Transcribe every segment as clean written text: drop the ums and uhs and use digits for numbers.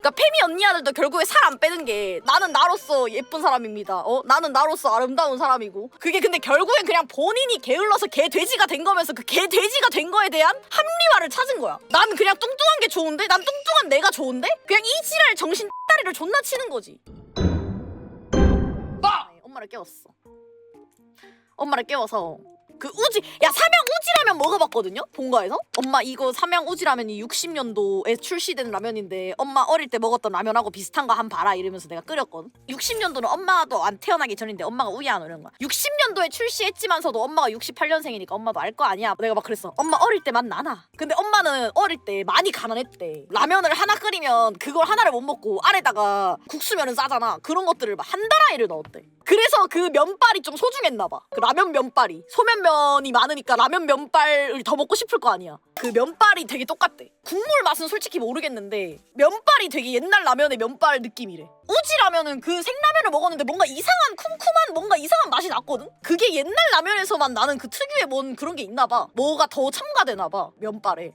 그러니까 페미 언니 아들도 결국에 살 안 빼는 게 나는 나로서 예쁜 사람입니다. 나는 나로서 아름다운 사람이고 그게 근데 결국엔 그냥 본인이 게을러서 개돼지가 된 거면서 그 개돼지가 된 거에 대한 합리화를 찾은 거야. 난 그냥 뚱뚱한 게 좋은데? 난 뚱뚱한 내가 좋은데? 그냥 이 지랄 정신 다리를 존나 치는 거지. 엄마를 깨웠어. 엄마를 깨워서 그 우지 야 삼양 우지라면 먹어봤거든요? 본가에서? 엄마 이거 삼양 우지라면이 60년도에 출시된 라면인데 엄마 어릴 때 먹었던 라면하고 비슷한 거 한 봐라 이러면서 내가 끓였거든. 60년도는 엄마도 안 태어나기 전인데 엄마가 우야 이런 거야. 60년도에 출시했지만서도 엄마가 68년생이니까 엄마도 알 거 아니야. 내가 막 그랬어. 엄마 어릴 때 맛 나나? 근데 엄마는 어릴 때 많이 가난했대. 라면을 하나 끓이면 그걸 하나를 못 먹고 아래다가 국수면은 싸잖아. 그런 것들을 막 한 다라이를 넣었대. 그래서 그 면발이 좀 소중했나 봐. 그 라면 면발이. 소면면이 많으니까 라면 면발을 더 먹고 싶을 거 아니야. 그 면발이 되게 똑같대. 국물 맛은 솔직히 모르겠는데 면발이 되게 옛날 라면의 면발 느낌이래. 우지 라면은 그 생라면을 먹었는데 뭔가 이상한 쿰쿰한 뭔가 이상한 맛이 났거든? 그게 옛날 라면에서만 나는 그 특유의 뭔 그런 게 있나 봐. 뭐가 더 첨가되나 봐. 면발에.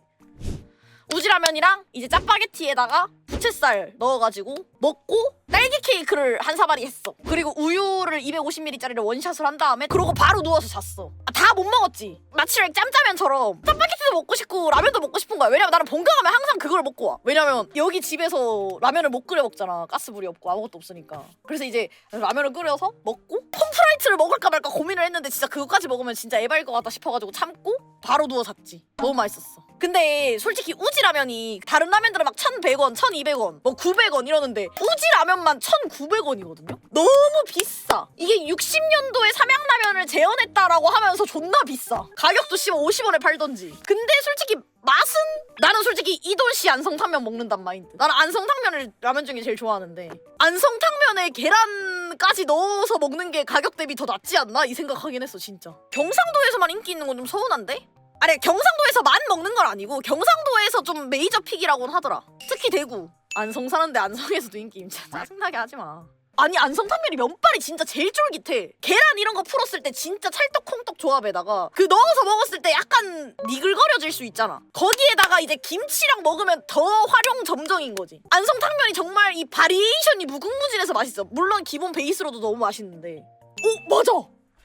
우지라면이랑 이제 짜파게티에다가 부채살 넣어가지고 먹고 딸기 케이크를 한 사발이 했어. 그리고 우유를 250ml짜리를 원샷을 한 다음에 그러고 바로 누워서 잤어. 다 못 먹었지. 마치 짬짜면처럼 짜파게티도 먹고 싶고 라면도 먹고 싶은 거야. 왜냐면 나는 본가 가면 항상 그걸 먹고 와. 왜냐면 여기 집에서 라면을 못 끓여 먹잖아. 가스불이 없고 아무것도 없으니까. 그래서 이제 라면을 끓여서 먹고 pom프라이트를 먹을까 말까 고민을 했는데 진짜 그거까지 먹으면 진짜 에바일 것 같다 싶어가지고 참고 바로 누워 잤지. 너무 맛있었어. 근데 솔직히 우지 라면이 다른 라면들은 막 1,100원, 1,200원, 뭐 900원 이러는데 우지 라면만 1,900원이거든요? 너무 비싸. 이게 60년도에 삼양라면을 재현했다라고 하면서 존나 비싸. 가격도 50원에 팔던지. 근데 솔직히 맛은 나는 솔직히 이돌시 안성탕면 먹는단 마인드. 나는 안성탕면을 라면 중에 제일 좋아하는데 안성탕면에 계란까지 넣어서 먹는 게 가격 대비 더 낫지 않나? 이 생각하긴 했어 진짜. 경상도에서만 인기 있는 건 좀 서운한데? 아니 경상도에서만 먹는 건 아니고 경상도에서 좀 메이저 픽이라고는 하더라. 특히 대구. 안성 사는데 안성에서도 인기 임자. 짜증나게 하지마. 아니 안성탕면이 면발이 진짜 제일 쫄깃해. 계란 이런 거 풀었을 때 진짜 찰떡콩떡 조합에다가 그 넣어서 먹었을 때 약간 니글거려질 수 있잖아. 거기에다가 이제 김치랑 먹으면 더 활용 점정인 거지. 안성탕면이 정말 이 바리에이션이 무궁무진해서 맛있어. 물론 기본 베이스로도 너무 맛있는데. 오 맞아.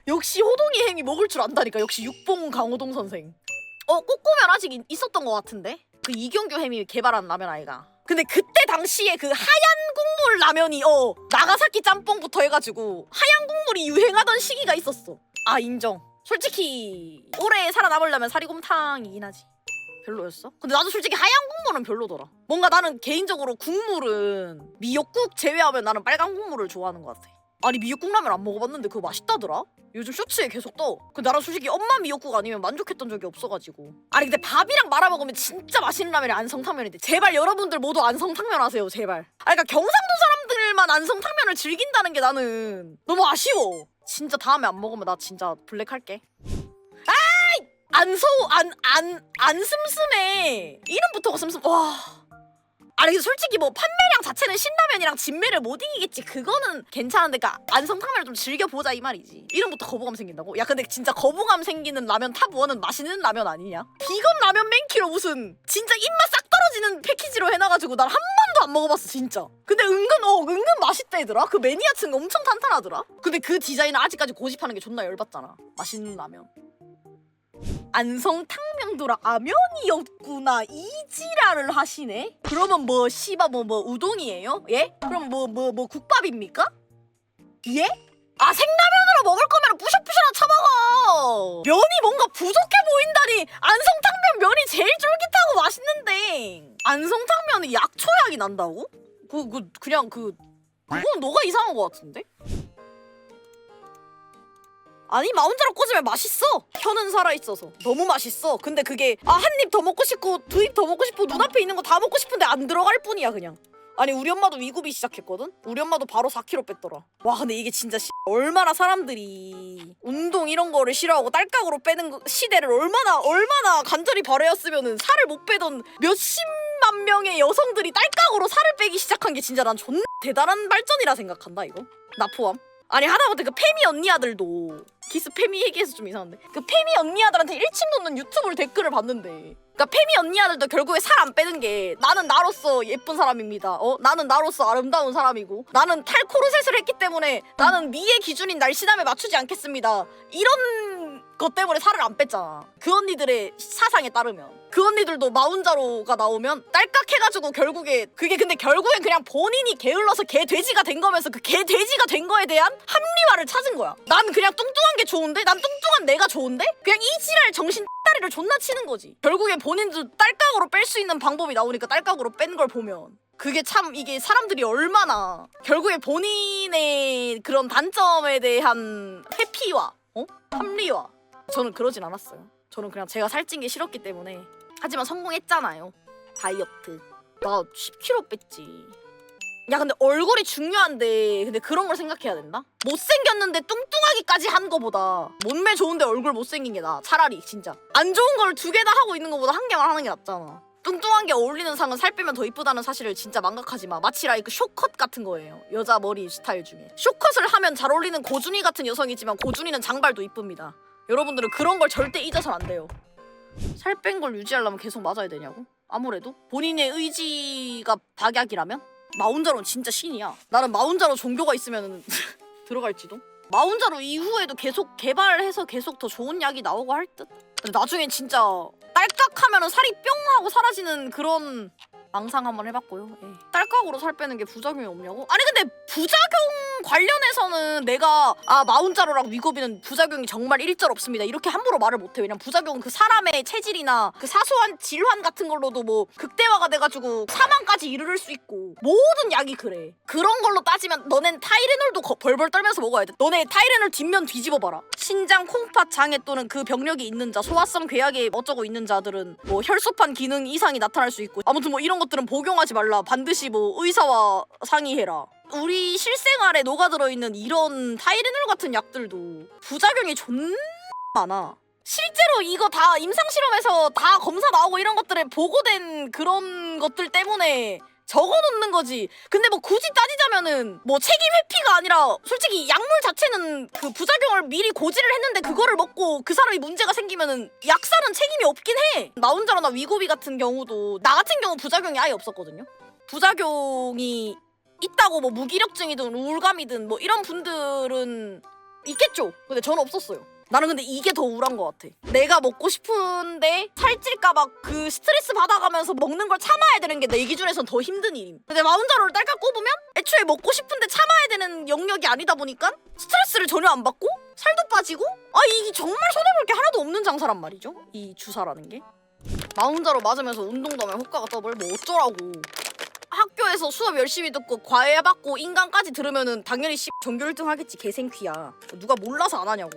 역시 호동이 행이 먹을 줄 안다니까. 역시 육봉 강호동 선생. 꼬꼬면 아직 있었던 것 같은데? 그 이경규 햄이 개발한 라면 아이가. 근데 그때 당시에 그 하얀 국물 라면이 나가사키 짬뽕부터 해가지고 하얀 국물이 유행하던 시기가 있었어. 아 인정. 솔직히 오래 살아남으려면 사리곰탕이긴 하지. 별로였어? 근데 나도 솔직히 하얀 국물은 별로더라. 뭔가 나는 개인적으로 국물은 미역국 제외하면 나는 빨간 국물을 좋아하는 것 같아. 아니 미역국 라면 안 먹어봤는데 그거 맛있다더라? 요즘 쇼츠에 계속 떠. 근데 나는 솔직히 엄마 미역국 아니면 만족했던 적이 없어가지고. 아니 근데 밥이랑 말아 먹으면 진짜 맛있는 라면이 안성탕면인데 제발 여러분들 모두 안성탕면 하세요 제발. 아니 그러니까 경상도 사람들만 안성탕면을 즐긴다는 게 나는 너무 아쉬워. 진짜 다음에 안 먹으면 나 진짜 블랙 할게. 안 슴슴해. 이름부터가 슴슴. 와. 아니 솔직히 뭐 판매량 자체는 신라면이랑 진매를 못 이기겠지. 그거는 괜찮은데 그니까 안성탕면을 좀 즐겨보자 이 말이지. 이름부터 거부감 생긴다고? 야 근데 진짜 거부감 생기는 라면 탑 1은 맛있는 라면 아니냐? 비건 라면 맨키로 무슨 진짜 입맛 싹 떨어지는 패키지로 해놔가지고 난 한 번도 안 먹어봤어 진짜. 근데 은근 맛있다더라. 그 매니아층 엄청 탄탄하더라. 근데 그 디자인을 아직까지 고집하는 게 존나 열받잖아. 맛있는 라면. 안성탕면도 라면이었구나. 이 지랄을 하시네? 그러면 뭐 씨바 뭐 우동이에요? 예? 그럼 뭐 국밥입니까? 예? 아 생라면으로 먹을 거면 부셔부셔나 쳐먹어. 면이 뭔가 부족해 보인다니. 안성탕면 면이 제일 쫄깃하고 맛있는데 안성탕면은 약초향이 난다고? 그건 너가 이상한 거 같은데? 아니 마운드로 꽂으면 맛있어. 혀는 살아있어서 너무 맛있어. 근데 그게 한 입 더 먹고 싶고 두 입 더 먹고 싶고 눈앞에 있는 거 다 먹고 싶은데 안 들어갈 뿐이야 그냥. 아니 우리 엄마도 위구비 시작했거든? 우리 엄마도 바로 4kg 뺐더라. 와 근데 이게 진짜 얼마나 사람들이 운동 이런 거를 싫어하고 딸깍으로 빼는 시대를 얼마나 간절히 바라였으면은 살을 못 빼던 몇십만 명의 여성들이 딸깍으로 살을 빼기 시작한 게 진짜 난 존나 대단한 발전이라 생각한다 이거. 나 포함. 아니 하다못해 그 페미 언니 아들도 기스 페미 얘기해서 좀 이상한데 그 페미 언니 아들한테 일침 놓는 유튜브 댓글을 봤는데 그러니까 페미 언니 아들도 결국에 살 안 빼는 게 나는 나로서 예쁜 사람입니다. 나는 나로서 아름다운 사람이고 나는 탈코르셋을 했기 때문에 나는 미의 기준인 날씬함에 맞추지 않겠습니다. 이런 것 때문에 살을 안 뺐잖아. 그 언니들의 사상에 따르면 그 언니들도 마운자로가 나오면 딸깍해가지고 결국에 그게 근데 결국엔 그냥 본인이 게을러서 개돼지가 된 거면서 그 개돼지가 된 거에 대한 합리화를 찾은 거야. 난 그냥 뚱뚱한 게 좋은데? 난 뚱뚱한 내가 좋은데? 그냥 이 지랄 정신 다리를 존나 치는 거지. 결국에 본인도 딸깍으로 뺄 수 있는 방법이 나오니까 딸깍으로 뺀 걸 보면 그게 참 이게 사람들이 얼마나 결국에 본인의 그런 단점에 대한 회피와 합리화 저는 그러진 않았어요. 저는 그냥 제가 살찐 게 싫었기 때문에 하지만 성공했잖아요. 다이어트 나 10kg 뺐지. 야 근데 얼굴이 중요한데 근데 그런 걸 생각해야 된다? 못생겼는데 뚱뚱하기까지 한 거보다 몸매 좋은데 얼굴 못생긴 게 나아. 차라리 진짜 안 좋은 걸 두 개 다 하고 있는 거보다 한 개만 하는 게 낫잖아. 뚱뚱한 게 어울리는 상은 살 빼면 더 이쁘다는 사실을 진짜 망각하지 마. 마치 라이크 쇼컷 같은 거예요. 여자 머리 스타일 중에 쇼컷을 하면 잘 어울리는 고준이 같은 여성이지만 고준이는 장발도 이쁩니다. 여러분들은 그런 걸 절대 잊어서는 안 돼요. 살 뺀 걸 유지하려면 계속 맞아야 되냐고? 아무래도 본인의 의지가 박약이라면? 마운자로는 진짜 신이야. 나는 마운자로 종교가 있으면 들어갈지도? 마운자로 이후에도 계속 개발해서 계속 더 좋은 약이 나오고 할 듯? 근데 나중엔 진짜 딸깍하면 살이 뿅 하고 사라지는 그런 망상 한번 해봤고요. 예. 딸깍으로 살 빼는 게 부작용이 없냐고? 아니 근데 부작용 관련해서는 내가 마운자로랑 위고비는 부작용이 정말 일절 없습니다 이렇게 함부로 말을 못해. 왜냐면 부작용은 그 사람의 체질이나 그 사소한 질환 같은 걸로도 뭐 극대화가 돼가지고 사망까지 이르를 수 있고 모든 약이 그래. 그런 걸로 따지면 너넨 타이레놀도 벌벌 떨면서 먹어야 돼. 너네 타이레놀 뒷면 뒤집어봐라. 신장 콩팥 장애 또는 그 병력이 있는 자, 소화성 궤약에 어쩌고 있는 자들은 뭐 혈소판 기능 이상이 나타날 수 있고 아무튼 뭐 이런 것들은 복용하지 말라. 반드시 뭐 의사와 상의해라. 우리 실생활에 녹아들어 있는 이런 타이레놀 같은 약들도 부작용이 존나 많아. 실제로 이거 다 임상실험에서 다 검사 나오고 이런 것들에 보고된 그런 것들 때문에 적어놓는 거지. 근데 뭐 굳이 따지자면은 뭐 책임 회피가 아니라 솔직히 약물 자체는 그 부작용을 미리 고지를 했는데 그거를 먹고 그 사람이 문제가 생기면은 약사는 책임이 없긴 해. 마운자로나 위고비 같은 경우도 나 같은 경우 부작용이 아예 없었거든요. 부작용이 있다고 뭐 무기력증이든 우울감이든 뭐 이런 분들은 있겠죠. 근데 저는 없었어요. 나는 근데 이게 더 우울한 것 같아. 내가 먹고 싶은데 살찔까봐 그 스트레스 받아가면서 먹는 걸 참아야 되는 게 내 기준에선 더 힘든 일임. 근데 마운자로를 딸깍 꼽으면 애초에 먹고 싶은데 참아야 되는 영역이 아니다 보니까 스트레스를 전혀 안 받고 살도 빠지고 이게 정말 손해볼 게 하나도 없는 장사란 말이죠. 이 주사라는 게. 마운자로 맞으면서 운동도 하면 효과가 더블 뭐 어쩌라고. 학교에서 수업 열심히 듣고 과외 받고 인강까지 들으면은 당연히 전교 1등 하겠지. 개생퀴야. 누가 몰라서 안 하냐고.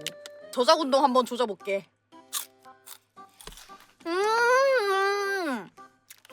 저작 운동 한번 조져볼게.